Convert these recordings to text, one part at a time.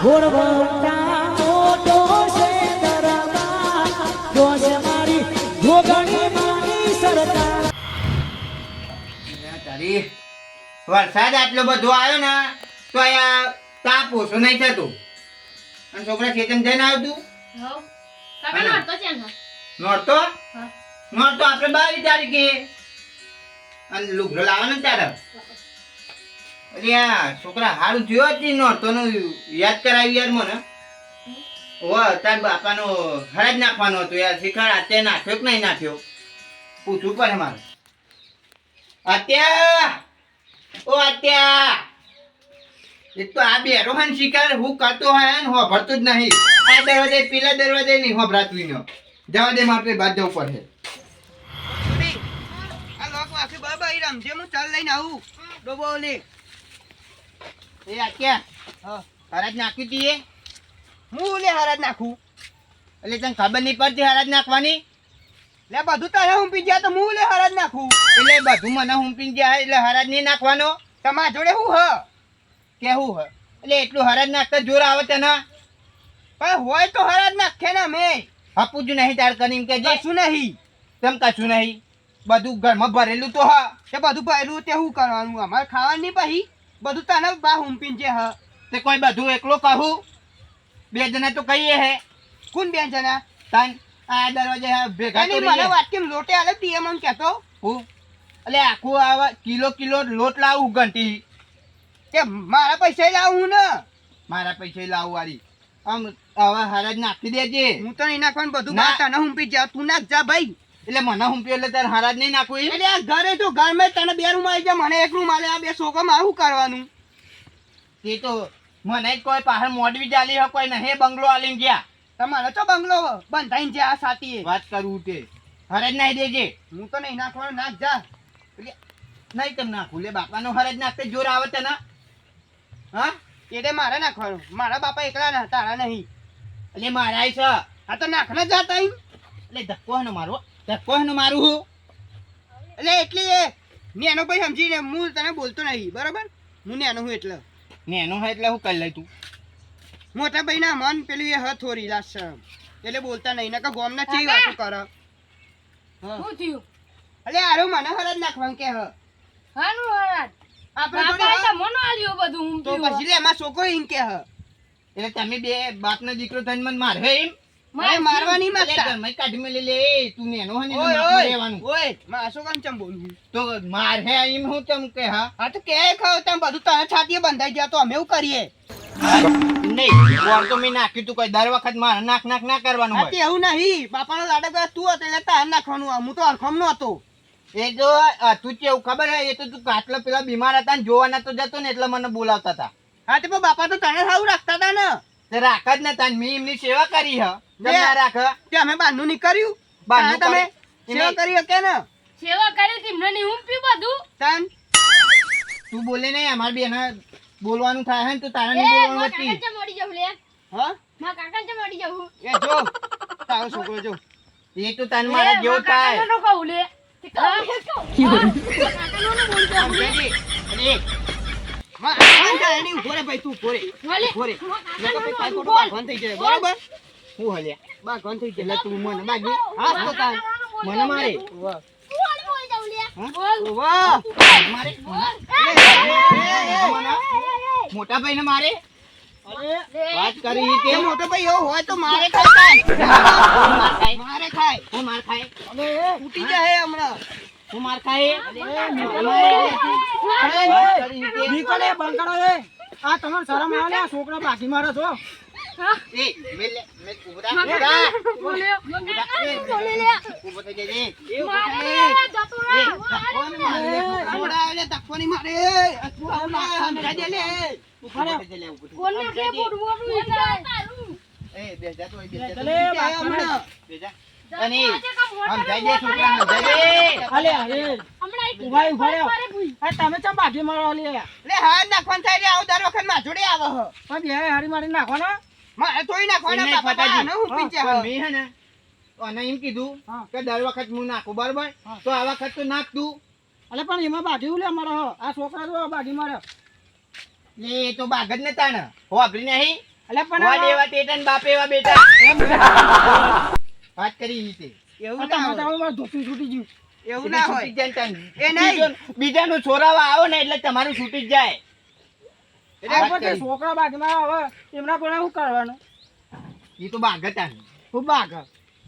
ઘોડવંટા મોટો છે દરબાર જોશ મારી જોગણી માની સરકાર તારી વરસાદ આટલો બધો આવ્યો ને તો અહીંયા તાપ ઓછો નહીં થતું અને છોકરા ખેતમ જઈને આવતું નોરતો નોરતો આપણે 22 તારીખે અને લુગડો લાવવાનો તારે અરે આ છોકરા હારું થયો જ નહીં નોરતો નું યાદ કરાવી યાર મને ઓ તાર બાપાનો હરાજ નાખવાનો હતો યાર શીખર અત્યારે નાખ્યો કે નહીં નાખ્યો પૂછવું પડે મારે અત્યા ઓ અત્યા એક તો આ બેરો હન શિકાર હું કરતો હોય ને હોભરતો જ નહીં આ દરવાજે પેલા દરવાજે નહીં હોભરાતું નો જવા દે મારે બાદ જવું પડે આ લોક વાખે બાબા ઈ રમજે હું ચાલ લઈને આવું ડોબો લે એ અત્યા હરાજ નાખી દીએ હું લે હરાજ નાખું એટલે તને ખબર નહીં પડતી હરાજ નાખવાની લે બધું તારે હુંપી ગયા તો હું લે હરાજ નાખું એટલે બધું મને હુંપી ગયા એટલે હરાજ નહીં નાખવાનો તમારા જોડે હું હ કેવું હ એટલે એટલું હરાજ નાખતા જોર આવે તને પણ હોય તો હરાજ નાખે ને મેં હપું જ નહીં તાર કરીને કે કશું નહીં તેમ કશું નહીં બધું ઘરમાં ભરેલું તો હ તે બધું ભરેલું તે શું કરવાનું અમારે ખાવાનું નહીં પછી બધું તને બા હુંપીને છે હ તે કોઈ બધું એકલો કહું 2 જણા તો કહીએ હે કોણ 2 જણા તન આ દરવાજે ભેગા કરી મને વાત કેમ લોટે આલે તી એમ કહેતો હું એટલે આખું આવા કિલો લોટ લાવું ઘંટી કે મારા પૈસા લાવું ને મારા પૈસા લાવું વાળી આમ આવા હરાજ નાખી દેજે હું તો નહીં નાખવાનું બધું તને હુંપી જા તું નાખ જા ભાઈ એટલે મને હુંપી એટલે તારે હરાજ નહીં નાખવું એટલે આ ઘરે તો ઘર મેં તને 2 રૂમ આવી જા મને 1 રૂમ આલે આ 2 છોકરા માં શું કરવાનું તે તો મને જ કોઈ પાછળ મોડવી ચાલી હોય કોઈ નહીં બંગલો આલીને ગયા તમારે તો બંગલો બંધાઈને છે આ સાથી વાત કરવું તે હરાજ નાખી દેજે હું તો નહીં નાખવાનું નાખ જા એટલે નહીં કેમ નાખું લે બાપાનો હરાજ નાખતે જોર આવે તને હા એટલે મારે નાખવાનું મારા બાપા એકલા ના તારા નહીં એટલે મારા છે આ તો નાખને જાતા એટલે ધક્કો હનો મારું હું એટલે નેનો ભાઈ સમજીને હું તને બોલતો નહીં બરાબર હું નેનો હું એટલે નેનો હોય એટલે હું કરી લઈ તું મોટા ભાઈ ના મન પેલું એ હ થોરી લાશ એટલે બોલતા નહીં નકા ગોમ ના ચી વાતો કર શું થયું એટલે આરો મને હરાજ નાખવાનું કે હ હાનું હરાજ આપણે બાપા તો મનો આલ્યો બધું હું તો પછી લે એમાં છોકરો એમ કે હ એટલે તમે બે બાપનો દીકરો થઈને મને મારે એમ મારે મારવા નહીં માંગતા મેં કાઢી મેલી લે તું નેનો હને મારવા રહેવાનું ઓય માં અશોકન ચમ બોલું તો માર હે એમ હું તમ કે હા તો કે ખાવ તમ બધું તને છાતીએ બંધાઈ ગયા તો અમે એવું કરીએ નહીં કોણ તો મેં નાખ્યું તું કોઈ દર વખત મારે નાખ ના કરવાનું હોય એવું નહીં બાપાનો લાડક તું હતો એટલે તાર નાખવાનું હું તો અરખમ નો હતો એ જો તું કેવું ખબર હે એ તો તું કાટલો પેલા બીમાર હતા ને જોવા નતો જતો ને એટલે મને બોલાવતા હતા હા તે પણ બાપા તો તને સારું રાખતા હતા ને તે રાખ જ ને તાન મેં એમની સેવા કરી હ ના રાખ તે અમે બાંધું નહીં કર્યું બાંધું તમે સેવા કરી કે ને સેવા કરી તી મને ઊંપ્યું બધું તાન તું બોલે નહીં અમાર બેન બોલવાનું થાય હે ને તો તારા નહીં બોલવાનું હતી કાકા ચમ મળી જાવ લે હા માં કાકા ચમ મળી જાવ એ જો તારો છોકરો જો એ તો તાન મારા જેવો થાય કાકા નો કહું લે મોટા ભાઈ ને મારે વાત કરી કે મોટો ભાઈ એવો હોય તો મારે ખાય મારે ખાય હું માર ખાય તૂટી જાય હમણાં હું માર ખાય નીકળે બંકડો એ આ તમાર શરમ આવે આ છોકરા બાકી મારે છો એ મેલે મે ઉભરા બોલ્યો બોલે લે ઉભો થઈ જજે મારે જતો રે છોકરા એટલે તકવાની મારે રાજે લે ઉભા થઈ લે કોને કે બોડવું જાય એ બેજા તો ચલે હમણાં બેજા અને આમ જાય છોકરા જાય હાલે હાલે હમણાં ઉભા રહ્યો આ તમે ચમ બાકી મારવા લે લે હા નાખવાનું થાય રે આવ દર વખત માં જોડે આવે હ પણ બે હારી મારી નાખવાનો માં તોય નાખવાના બાપા ને હું પીચે મે હે ને અને એમ કીધું કે દર વખત હું નાખું બરાબર તો આ વખત તો નાખ તું અલે પણ એમાં બાકી લે મારો આ છોકરા જો બાકી મારે એ તો બાગ જ નતા ને હોબરી નહીં અલ્યા પણ વાડ આ- એવા ટેટા ને બાપ એવા બેટા એમ ના. વાત કરી રીતે એવું આ ના તમારે હોય મારું ધોતું છૂટી ગયું. એવું ના હોય એ નહીં બીજાનું છોરાવા આવો ને એટલે તમારું છૂટી જ જાય આ વાત પણ તે કરી. છોકરા બાગમાં આવે એમના પણ શું કરવાનું? એ તો બાગતા ખૂબ બાગ.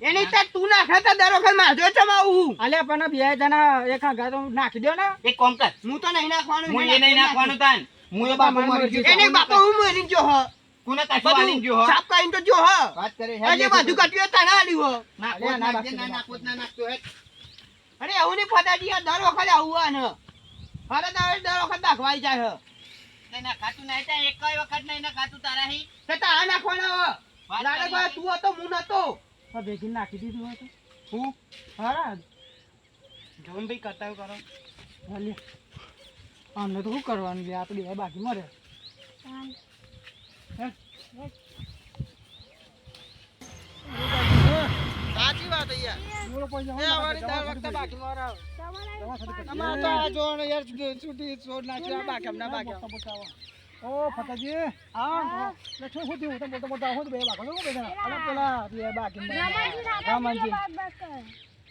એની તાર તું નાખતા દર વખત મારજો ચમાવું અલ્યા પણ બે જણા એક આગા તો નાખી દો ને. એક કોમ કર હું તો નહીં નાખવાનું હું એ નહીં નાખવાનું તાન હું એ બાપો મરી ગયો એને બાપો હું મરી ગયો હ કોને કાચું આલી ગયો હો? સાપ કાઈન તો જો હ વાત કરે હે બાજુ કાટ્યો તણા આલ્યું હ નાખો, ના નાખો નાખો, ના ના નાખો ના નાખતો હે અરે એવું નહીં ફટાડી આ દર વખત આવું આ ને અરે દર વખત નાખવાઈ જાય હ નહીં નાખાતું નહીં તાન એકેય વખત નહીં નાખાતું તારા હી. તે આ નાખવાના હ વાત લાડે કરી. ભાઈ તું હતો હું નતો આ ભેગી નાખી દીધું હોય તો. હું હા જોન ભાઈ કરતા કરો અલ્યા આમને તો શું કરવાનું છે? આ તો બે બાકી મરે. સાચી વાત યાર બોલો પૈસા એ અમારી દર વખતે બાકી મારા અમાર તો આ જો ને યાર છૂટી છોડ નાખ્યો આ બાકી હમણાં બાકી ઓ ફટાજી હા લે શું શું થયું? તમે મોટા આવો બે બાકી લોકો બેઠા અલા પેલા બે બાકી રામનજી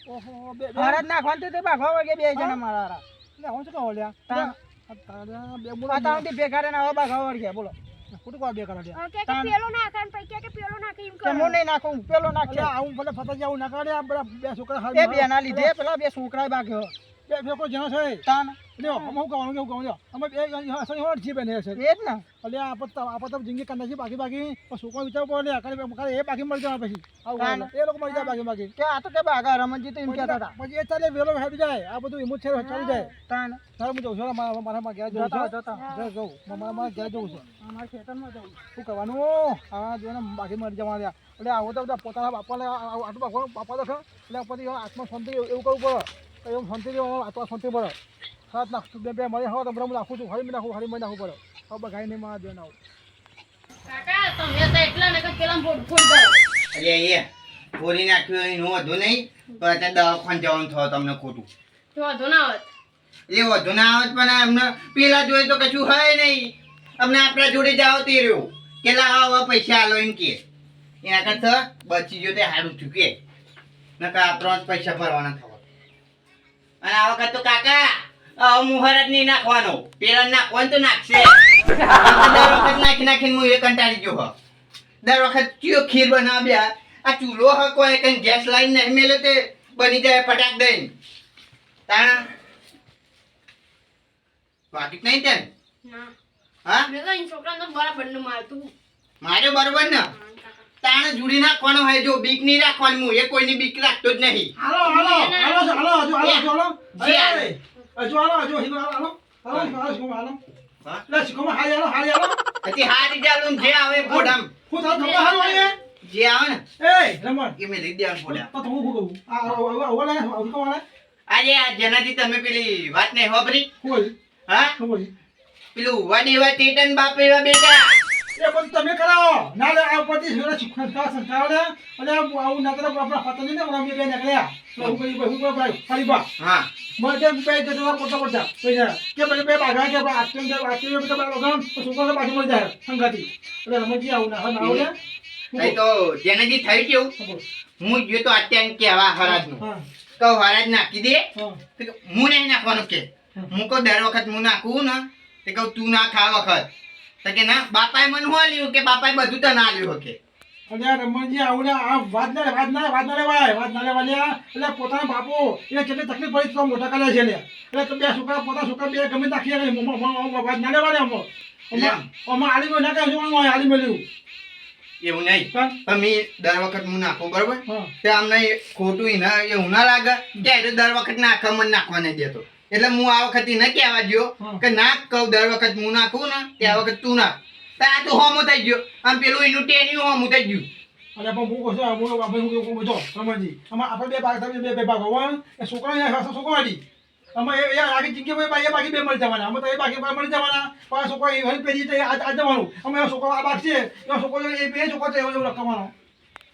ઓહો બે ભારત નાખવાનું તે બાગવા વાગે બે જણા મારા લે હું શું કહો લ્યા તારા બે બોલો તારાથી ભેગા રહીને હવે બાગવા વાગે બોલો ખોટું કહો બે કરા લ્યા ઓકે કે પેલો નાખે ને પછી કે પેલો નાખે એમ કે કરો. હું નહીં નાખું પેલો નાખે આવું ભલે ફટાજી આવું ના કરે આ બધા બે છોકરા એ બે ના લીધે પેલા બે છોકરા બાગ્યો બે ફેકો જેનો છે તાન લ્યો અમે હું કહેવાનું કેવું કહું લ્યો અમે બે સહી હોટ જી બને છે એ જ ને એટલે આપત જિંદગી કંદા છે બાકી છોકરો વિચાર પડે કરે એ બાકી મળી જવા પછી આવું એ લોકો મળી જાય બાકી કે આ તો કે બાગા રમણજી તો એમ કહેતા હતા પછી એ ચાલે વેલો હેડી જાય આ બધું એમ જ છે ચાલી જાય તાન તારે હું જઉં છું મારા ઘેર જવું છે જવું મારા ઘેર જવું છે અમારા ખેતરમાં જવું શું કરવાનું હા જોઈને બાકી મળી જવા એટલે આવો તો બધા પોતાના બાપાને આટલું બાપા તો એટલે પછી આત્મા શાંતિ એવું કરવું પડે એવું શાંતિ આત્મા શાંતિ પડે સાત નાખ બે બે મળી હવે તો હું નાખું છું હરી નાખું પડે હવે બગાઈ નહીં મારા દેન આવું કાકા તમે તો એટલા ને કે પેલા ફોડ ફોડ કરો. અરે અહીંયા ફોરી નાખ્યું એનું વધુ નહીં તો અત્યારે દવાખાને જવાનું થયો તમને ખોટું તો વાંધો ના હોત. એટલે વધુ ના આવત પણ અમને પેલા જોઈએ તો કશું હોય નહીં અમને આપણા જોડે જાવ તે રહ્યો કે લાવો પૈસા આલો એમ કે એના કરતા બચી ગયો તે સારું થયું કે નકર આ 3 પૈસા ભરવાના થવા અને આ વખત તો કાકા મુહૂર્ત નહીં નાખવાનો પેલા નાખવાનું તો નાખશે દર વખત નાખીને હું એ કંટાળી ગયો હ દર વખત કયો ખીર બનાવ્યા આ ચૂલો હ કોઈ કઈ ગેસ લાઈન નહીં મેલે તે બની જાય ફટાક દઈને તાણા વાકીફ નહીં તેન ના હા મેં તો ઈ છોકરાને તો બરાબર નું મારતું. મારે બરોબર ને તાણે જુડી નાખવાનો હોય જો બીક નહીં રાખવાની હું એ કોઈની બીક રાખતો જ નહીં હાલો જે આવે. હા? પછી હારી જાલું ને જે આવે ફોડામ જે આવે ને એ મેં લઈ દેવાનું ફોડા આજે આ જેનાથી તમે પેલી વાત નહીં હોબરી હા પેલું વાડી એવા ટેટન બાપ એવા બેટા તમે કરાવો ના લે આ પતિ સંસ્કાર ને અને આવું ના કરે આપણા ફતની ને અમે બે નીકળ્યા હું કરી ભાઈ ફરી બા હા મને બે જતો પોતા પૈસા કે પછી બે બાગા કે આટલે તો લગન છોકરા બાકી મળી જાય સંગાતી એટલે રમજી આવું ના આવું ને એ તો જેનાથી થઈ કેવું હું જો તો અત્યારે કેવા હરાજનું હા કહું હરાજ નાખી દે હા તો કે હું નહીં નાખવાનું કે હું કહું દર વખત હું નાખું ને તે કહું તું નાખ આ વખત તો કે ના બાપાએ મને હું આલ્યું કે બાપાએ બધું તને આલ્યું કે અલ્યા રમણજી આવું ને આ વાત ના લેવાય એટલે પોતાના બાપો એને કેટલી તકલીફ પડી તો મોટા કર્યા છે એટલે બે છોકરા બે ગમે નાખી વાત ના લેવાય આમાં આલી ગયો ના કહે આલી મળ્યું એવું નહીં હા તમે દર વખત હું નાખું બરોબર હા તે અમને ખોટું એવું ના લાગે કે એ તો દર વખત નાખવા મને નાખવા નહીં દેતો એટલે હું આ વખત એને કહેવા ગયો કે નાખ કહું દર વખત હું નાખું ને તે આ વખત તું નાખ તો આ તો હોમો થઈ ગયો આમ પેલું એનું ટેન્યું હોમું થઈ ગયું અને પણ હું કહું છું હું બધો રમણજી આમાં આપણે બે ભાગ હોવા એ છોકરા વાળી અમે એ આગળ જિંદગી એ બાકી બે મળી જવાના અમે તો એ બાકી મળી જવાના પણ છોકરા એ હરી પેઢી આ જવાનું અમે છોકરો આ બાગ છે એ છોકરો એ બે છોકરો એવું રખવાનો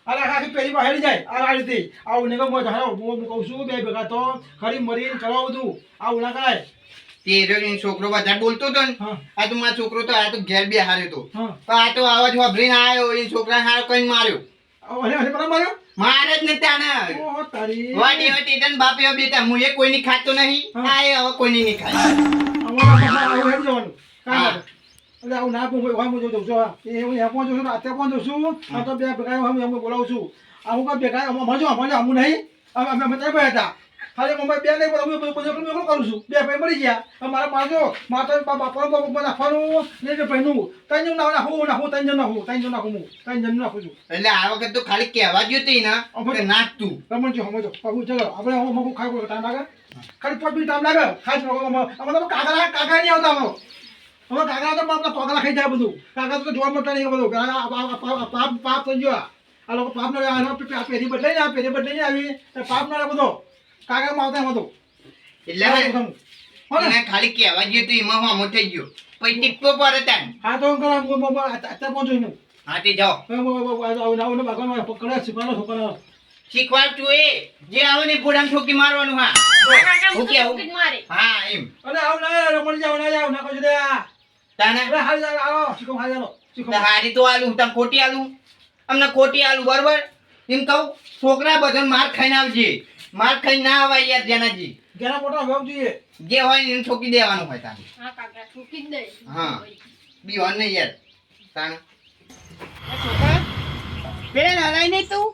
અરે આખી પેઢી માં હેરી જાય આ રીતે આવું નિગમ હું કહું છું બે ભેગા તો ખરી મરીને કરવા બધું આવું ના કરાય તે એનો છોકરો વધારે બોલતો હતો ને હા આ તો મારો છોકરો તો આ તો ઘેર બે હાર્યો તો હા પણ આ તો આવાજ વાપરીને આવ્યો એ છોકરા હારો કઈ માર્યો અરે બરાબર માર્યો મારે જ ને તાને ઓ તારી વાડી વાડી તન બાપ એવો બેટા હું એ કોઈની ખાતો નહીં હા. આ એ હવે કોઈની નહીં ખાય અમારા આવું હેડ જવાનું કાંઈ હા. નથી. એટલે આવું ના પૂછો હોય હું જોઉં છું એ હું ત્યાં પહોંચું છું રાતે પહોંચું છું આ તો બે ભેગા હું બોલાવું છું આવું કાંઈ ભેગા મજો હું નહીં અમે ત્યાં ગયા હતા ખાલી મમ્મી બે નહીં પણ હું બધું કરું છું બે ભાઈ મરી ગયા મારા પાછો માતા બાપાનું નાખવાનું ને બે ભાઈનું ત્રણ જણ નાખું ત્રણ જણ નાખું છું એટલે આ વખત તો ખાલી કહેવા જ હતી ને કે નાખ તું રમણજી સમજો બાબુ ચલો આપણે હું ખાઈ ટાઈમ લાગે ખાલી 5 મિનિટ ટાઈમ લાગે ખાઈ અમારે કાકા નહીં આવતા અમારો હવે કાકા તો આપણા પગલા ખાઈ જાય બધું કાકા તો જોવા મળતા નહીં બધું પાપ થઈ ગયો આ લોકો પાપ નો પેઢી બદલાઈ આવી પાપ નો બધો કાકા માં આવતા બધું એટલે એને ખાલી કહેવા જ હતું એમાં હું થઈ ગયો પછી ટીપો પર હતા હા તો અત્યારે પહોંચું હું હા તે જાઓ ભગવાન પકડે છોકરા શીખવાડ તું એ જે આવે ને પૂરામ ઠોકી મારવાનું હા હું કેવું મારે હા એમ અને આવ ના રમણ જાવ ના કહી દે તાને અરે હાલ આવો શીખો હાલ ચાલો શીખો તો હારી તો આલું તને ખોટી આલું અમને ખોટી આલું બરોબર એમ કહું છોકરા બધા માર ખાઈને આવજે માર ખાઈને ના આવાય યાર જેનાજી જેના મોટા હોવું જોઈએ જે હોય ને એને ઠોકી દેવાનું હોય તાને હા કાકા ઠોકી જ દે હા બીવાન નહીં યાર તાને છોકરા પેલા હલાય નહીં તું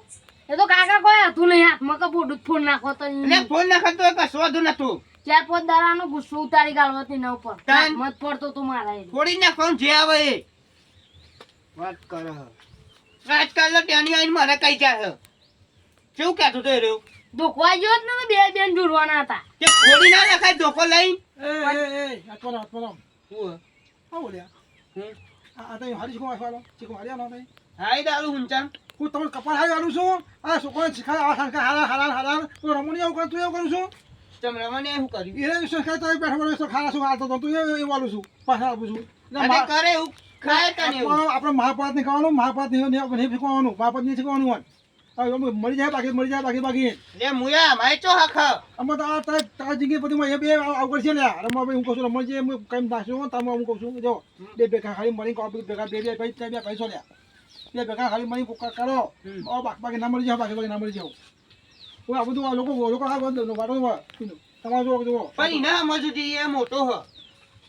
એ તો કાકા કોઈ હતું નહીં હાથમાં કપોડું ફોન નાખો તો એટલે ફોન નાખતો કશું વાંધો નતું 4-5 દાડાનો ગુસ્સો ઉતારી ગાળવાથી ન ઉપર તાન. મત પડતો તો મારા એ ફોડી નાખવાનું જે આવે એ વાત કર આજકાલ ત્યાંની આવીને મને કઈ જાય કેવું કહેતો તો એ રહ્યો દુખવા ગયો જ ને બે બેન જોડવાના હતા કે ફોડી ના નાખાય ધોકો લઈ આત્મારામ હા બોલ્યા આ તો હારી શીખો વાળો શીખો હારી આનો ભાઈ હાય દારૂ હુંચામ હું તમને કપાળ હારી આલું છું આ છોકરાને શીખાય આ સંસ્કાર હારા તું રમણી એવું કરું તું એવું કરું છું તમે રમને શું કર્યું એ સંસ્કાર તો બેઠા બેઠા ખારા શું હાલતો તો તું એવું આલું છું પાછા આપું છું અને કરે એવું ખાય તને એવું આપણે મહાભારત નહીં ખાવાનું મહાભારત નહીં શીખવાનું મહાભારત નહીં શીખવાનું હોય મરી જાય બાકી લે મુયા માય ચો હખ અમે તો આ તારા જિંદગી પછી એ બે આવગડ છે ને રમવા હું કહું છું રમણ છે હું કઈ નાખશું તમે હું કહું છું જો બે ભેગા ખાલી મળી ભેગા બે પૈસો લ્યા બે ભેગા ખાલી મળી કરો બાકી ના મળી જાવ બાકી ના મળી જાવ હું આ બધું લોકો આ બધું વાટો તમારે જુઓ પણ ના મજૂરી એ મોટો હ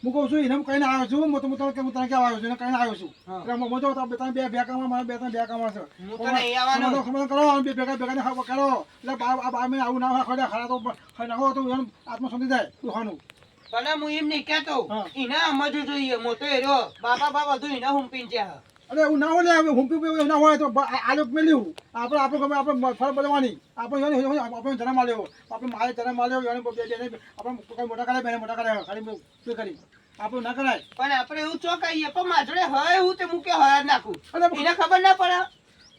હું કહું છું એને કઈને આવ્યો છું હું તને ક્યાં આવ્યો છું એને કઈને આવ્યો છું એટલે મજો બે કામમાં મારા બે કામમાં છે હું તો નહીં આવવાનો ખબર કરો બે ભેગા કરો એટલે આવું ના ખડા ખરા તો નાખો તો આત્મસંધિ જાય ખાવાનું પણ હું એમ નહીં કહેતો હા. એના મજૂર જોઈએ મોટો એરો બાપા બધું એના હુંપીન છે અરે એવું ના હોય ને હુંપી ના હોય તો આ લોકો મેલ્યું આપણે ફળ બનવાની આપણે જન્મ આલ્યો આપણે મારે જન્મ આલ્યો આપણે કઈ મોટા કરે ખાલી શું કરી આપણે ના કરાય પણ આપણે એવું ચોકાઈએ પણ માજડે હોય હું તે મૂકે હોય જ નાખું અરે એને ખબર ના પડે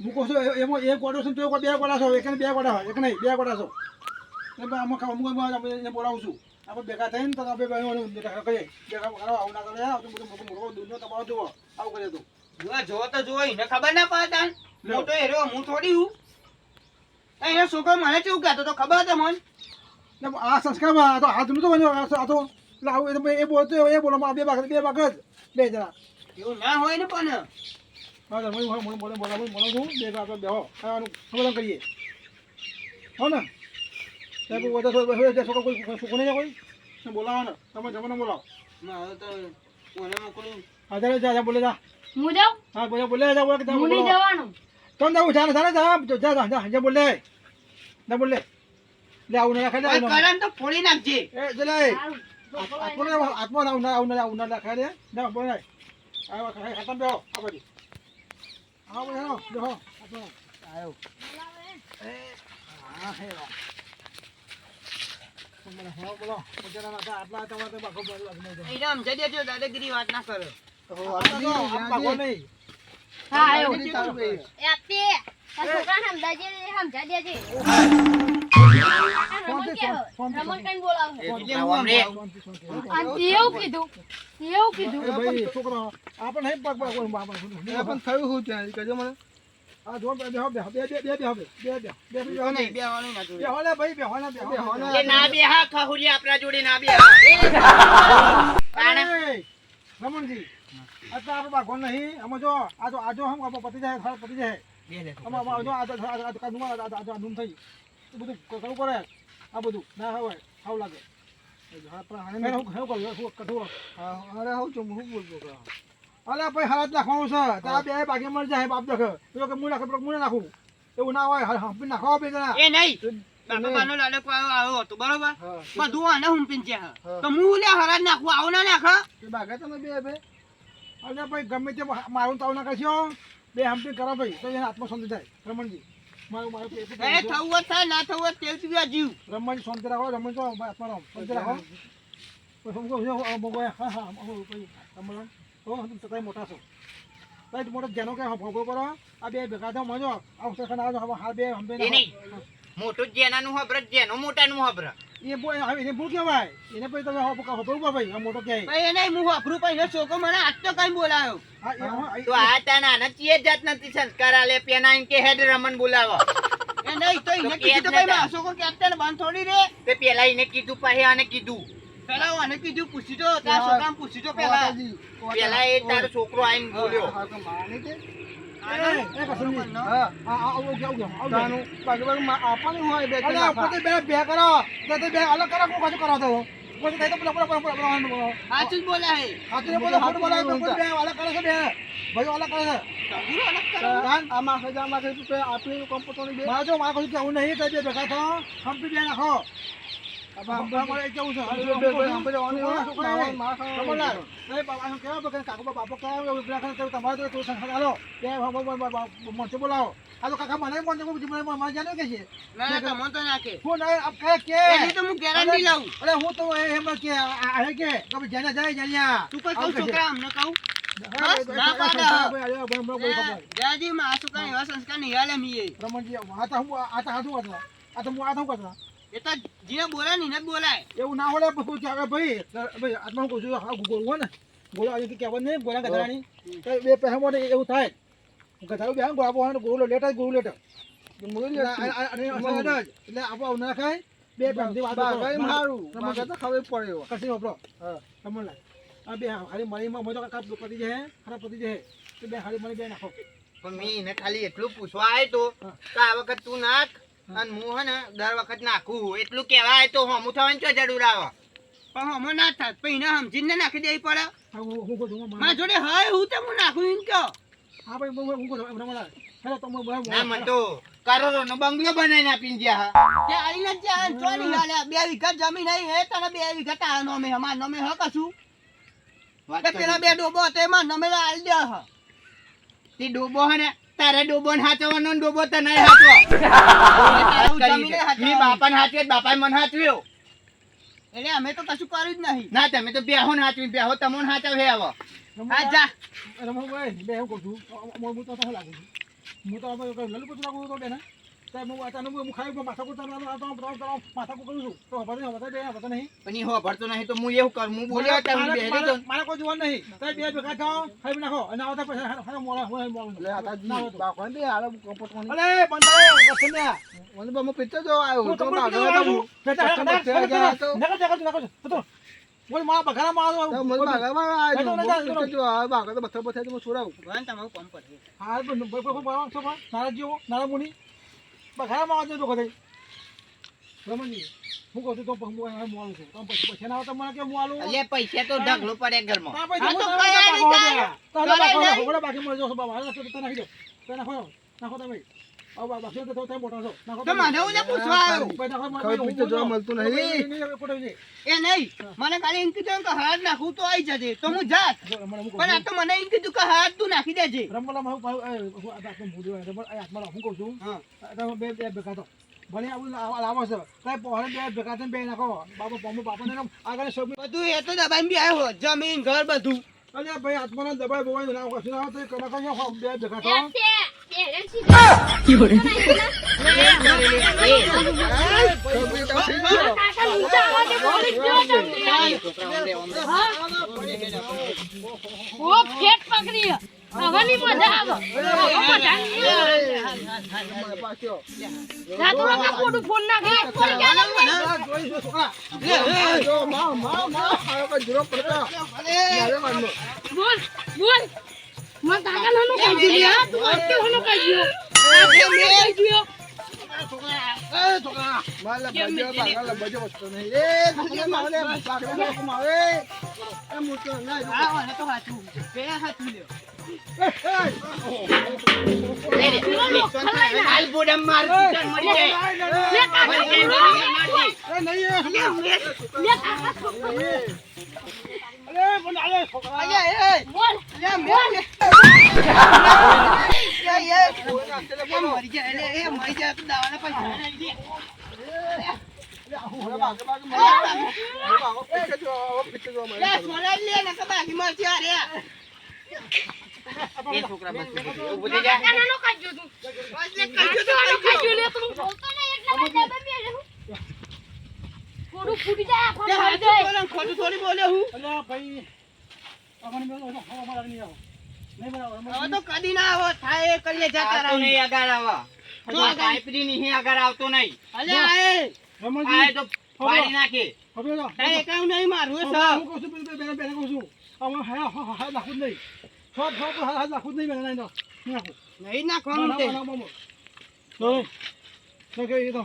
હું કહું છું એમાં એક ગોડો છે તો બે ગોડા છો એક બે ગોડા હોય એક નહીં બે ગોડા છો એટલે આમાં બોલાવું છું આપણે ભેગા થઈને તો આપણે ભેગા કરીએ ભેગા કરો આવું ના કરે મોટો દૂધનો તમારો જુઓ આવું કરીએ તું જો તો જો એને ખબર ના પડે તાન મોટો એરો હું થોડી હું એને છોકરો મને કેવું કહેતો તો ખબર હતો મન આ સંસ્કારમાં તો હાથ નતો બન્યો આ તો આવું એ બોલતો એ બોલો બે ભાગ જ બે જણા એવું ના હોય ને પણ બોલાવું છું બે ભાગ બેહો ખાવાનું ખબર કરીએ હો ને છોકરો કોઈ છોકરો નહીં કોઈ બોલાવો ને તમે જમાનો બોલાવો મારે તો કોને મોકલું હા જા બોલે જા હું જાઉં હા બોલે જા બોલે હું નહીં જવાનું કોણ જાઉં જા બોલે ના બોલે લે આવું ના ખાઈ લે કરન તો ફોડી નાખજે એ જલે આત્મા ના લખાય રે ના બોલે આ ખતમ બેહો આ બધી આવો બેહો આયો હા હે બોલો આટલા તમારે બાકો એને સમજાઈ દેજો દાદાગીરી વાત ના કરો હા આયો એ આપતે આ છોકરાને સમજાઈ દેજે રમણ કઈ બોલાવે એવું કીધું છોકરો આપણે થયું હું ત્યાં કહેજો મને આ જો બે બેહો નહીં બેહવાનું ના જોડે. બેહો લે ભાઈ બેહો એ ના બેહા ખહુરી આપણા જોડે ના બેહા. રમણજી અત્યારે આપણે ભાગવાનું નહીં આમાં જો આજો હમ પતી જાય પતી જાય આમાં જો આ ધૂમ થઈ એ બધું કરવું પડે આ બધું ના હોય સાવ લાગે અરે ભાઈ હાલત નાખવાનું છે ત્યાં બે બાકી મળી જાય બાપ દેખ પેલો કે મું નાખું એવું ના હોય હંપી નાખો બે જણા એ નહીં બાપા બાનો લાડકો આવ્યો હતો બરોબર બધું આને હુંપીન છે તો હું લે હરાજ નાખું આવું ના નાખ બાગા તમે બે અને ભાઈ ગમે તે મારું તાવ ના કરશો બે હંપી કરો ભાઈ તો એને આત્મસંત જાય રમણજી મારું એ થવું થાય ના થવું તેલ પીવા જીવ રમણજી શાંતિ રાખો રમણ તો આત્મા શાંતિ રાખો મોટા છો કઈ મોટો જેનો કે ભોગો કરો આ બે ભેગા થાવ મજો આ બે હંપે મોટું જેનાનું હબ્ર જેનો મોટાનું હબ્ર એ બોય હવે એને ભૂલ કેવાય એને પછી તમે હબરું ભાઈ આ મોટો કે ભાઈ એને હું હબ્રું પછી છોકરો મને આજ તો કઈ બોલાયો તો આ તાના નચીએ જાત નથી સંસ્કાર આલે પેના ઇન કે હેડ રમન બોલાવો એ નહીં તો એને કીધું તો ભાઈ માસો કો કેપ્ટન બંધ થોડી રે તે પેલા એને કીધું પછી આને કીધું પેલા આને કીધું પૂછી જો તાર છોકરાને પૂછી જો પેલા એ તારો છોકરો આઈને બોલ્યો બોલાવો આ તો કાકા મને જાણે કે છે હું ગેરંટી લાવું અરે હું તો એમ કે આ કે જેને જાય જાણ્યા તું કઈ છોકરા અમને કહું જાજી માં છોકરા એવા સંસ્કાર નહીં હાલે મીએ રમણજી આ તો હું એ તો જીને બોલાય ને બોલાય એવું ના હોય ભાઈ આત્મા કહું છું ગોળવો ને ગોળો આજે કહેવાય નહીં ગોળા ગધરાની બે પહેલા માટે એવું થાય ગધરાનું બે ગોળા ગોળો લેટ એટલે આપણે ના ખાય બે મારું ખબર પડે કશી વાપરો તમને આ બે હારી મળીમાં મજો કાકા પતી જાય ખરાબ પતી જાય તો બે હારી મળી બે નાખો પણ મેં એને ખાલી એટલું પૂછવા આવ્યો તો કે આ વખત તું નાખ અને હું હે ને દર વખત નાખું એટલું કહેવાય તો હમું થવાની ચો જરૂર આવે પણ હમો ના થાત પછી એને સમજીને નાખી દેવી પડે મારા જોડે હોય હું તો હું નાખું એમ કહો હા ભાઈ હું રમલા હેલો તમે ના મન તો કરોડોનો બંગલો બનાવીને આપીને જ્યાં ત્યાં આવીને જ્યાં ચોરી હાલે 2 વીઘા જમીન આવી હે તને 2 વીઘા તારા નોમે અમાર નોમે હ કશું કે પેલા 2 ડોબો હતો એમાં નોમે આલ દે હ તે ડોબો હે ને તારે ડોબોને હાચવાનો ને ડોબો તને હાચવો મી બાપાને હાચવે બાપાએ મને હાચવ્યો એટલે અમે તો કશું કર્યું જ નહીં ના તમે તો બેહો ને હાચવી બેહો તમોને હાચવે આવો હા જા રમણભાઈ બે હું કહું છું હું તો લાગુ છું હું તો લલુ પૂછું લાગુ તો બેને તો હું ખાઈ માથા કરું છું તો હવે નહીં પણ હો ભરતો નહીં તો હું એવું કર હું બોલ્યો તમે બેહી તો મારે કોઈ જોવાનું નહીં તો બે ભેગા થાઓ ખાઈ નાખો અને આવતા પછી હાલો મોળા લે આતા બાપા બે હાલો કમ્પોટ કોની અલે બંધાય કસન્યા મને બમ પિત્તો જો આવ્યો તો તો બોલ માં બગારા માં આવ્યો મને બગારા આવ્યો જો આ બાગા તો બથર બથર તો છોડાવ ભગવાન તમારું કામ પડે હા તો નારા જીવો નારા મુની બગારા માં આવજો તો કદે રમણજી હું કહું છું તો હું મોલું છું તો પછી ના તમને કે મોલું એટલે પૈસા તો ઢગલો પડે ઘરમાં હા તો કયા નહીં બાકી મળી જશે બાબા તો નાખી દો તો નાખો તમે આવ બાબા તો તમે મોટો છો નાખો તો મને હું પૂછવા આવ્યો પૈસા જોવા મળતું નહીં એ નહીં મને ખાલી એમ કીધું કે હાથ નાખું તો આવી જજે તો હું જાત પણ આ તો મને એમ કીધું કે હાથ તું નાખી દેજે રમલા હું આત્મા હું કહું છું બે ભેગા તો ભલે લાવો છે કઈ પહોળે બે ભેગા થઈને બે નાખો બાપાને આગળ સબ બધું એ તો દબાઈને બી આવ્યો જમીન ઘર બધું અરે ભાઈ આત્માનો દબાઈ બોવાય ના કશું ના તો નાખો બે ભેગા થો પકડી હવાની મજા આવે પાછો જા તો કાકા ખોટું ફોન નાખે ફોન ચાલે જોઈ જો છોકરા જો માં આયો કે જરો પડતા યાર મારનો બોલ મન કાકા નાનો કહી દીયો તું અટકે હોનો કહી દીયો છોકરા માલા બજો વસ્તુ નહીં એ છોકરા માલે પાકડા મારે એ મોટો ના આ વાને તો હાચું બે હાચું લ્યો હાલ બોડમ માર ચીકન મરી જાય લે કાકા મરી જાય લે કાકા અરે બોલ આલે છોકરા બોલ લે મે મરી જાય એટલે એ મરી જાય તો દવાના પૈસા લઈ લે લે સોના લે ને બાકી મરજી આ રે એ છોકરા બસ ઉભો થઈ જા કાકા નાનો કહી દીયો તું બસ લે કહી દીયો લે તું બોલતો નહીં એટલે મેં ડબે બે થોડું ફૂટી જાય આખો મરી જાય ખોટું થોડી બોલે હું અલ્યા ભાઈ અમને મેલો હવા માર નહીં આવો નહીં બરાબર હવે તો કદી ના આવો થાય એ કરી લે જતા રહો નહીં આગળ આવા જો પાઇપરી નહીં આગળ આવતો નહીં અલ્યા આય આય તો પાડી નાખે હવે જો તારે કામ નહીં મારું હું સબ કહું છું બેન કહું છું આમાં હા લાખું નહીં છોટ હા લાખું નહીં બેન નહીં નાખું નહીં નાખવાનું તે તો કે એ તો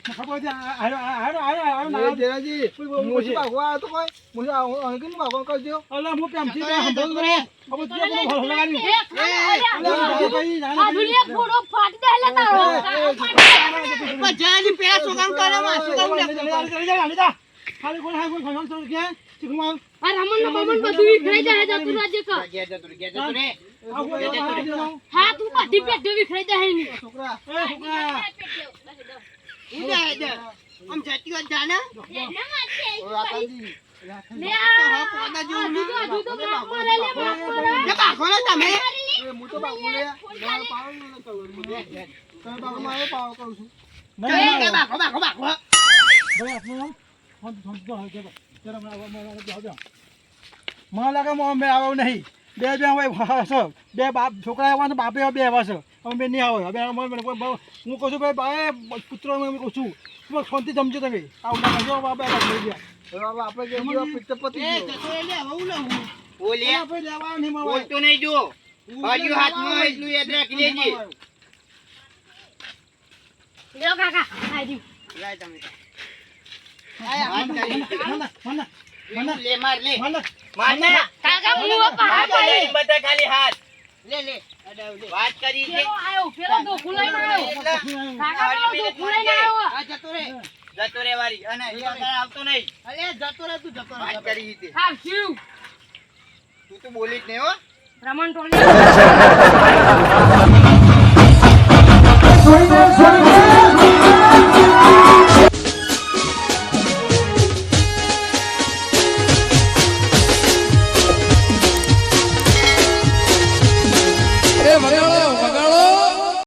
ખબર છે આયો ના દેરાજી મોસી ભાગવા તો કોઈ મોસી આવો કે ભાગવા કરજો અલ્લા હું કેમથી બે હંધો રે હવે તું કોણ ભલ લગાની આ દુનિયા ફોડો ફાટી દે લે તારો જાની પેલા સોગામ કરે માં સોગામ લે ખાલી કોણ હા કોઈ ફંક્શન તો કે ચીકમાં આ રમણ નો બમણ બધું વિખરાઈ જાય જતું રાજ્ય કા ગયા જતો રે હા તું બધી પેટ વિખરાઈ જાય ની છોકરા ઉડા હે આમ જતી વાત જાને લે આ કોના જો હજુ તો બાપ મારે લે બાપ મારે લે બાખો ને તમે હું તો બાપુ લે પાવ ન કરું તમે બાપુ મારે પાવ કરું છું કે બાખો ભાઈ આપનો ફોન તો હે કે જરા મને લાગે મે આવો નહીં બે હોય હસો બે બાપ છોકરા આવવા ને બાપે બે આવા છે અમે બે નહીં આવો હવે હું કહું છું ભાઈ પુત્ર હું કહું છું તમે શાંતિ સમજો તમે આવું ના જો બાપે લઈ ગયા આપણે પિત્તપતિ એ જતો લે હું લે હું ઓલે આપણે લેવા નહીં મળે બોલતો નહીં જો હજુ હાથમાં એટલું યાદ રાખી લેજે લ્યો કાકા ખાઈ દી લાય તમે મને લે માર લે મને મારને કાકા મુવા પહાડ પડી બધા ખાલી હાથ લે અડાવ લે વાત કરી છે પેલો આયો પેલો તો ખુલાઈ ના આવ્યો કાકા પેલો તો ખુલાઈ ના આવ્યો આ જતો રે વારી અને એ આગળ આવતો નહીં અલે જતો રે તું જતો રે વાત કરી છે હા શિવ તું તો બોલી જ નહીં હો રમણ ટોલી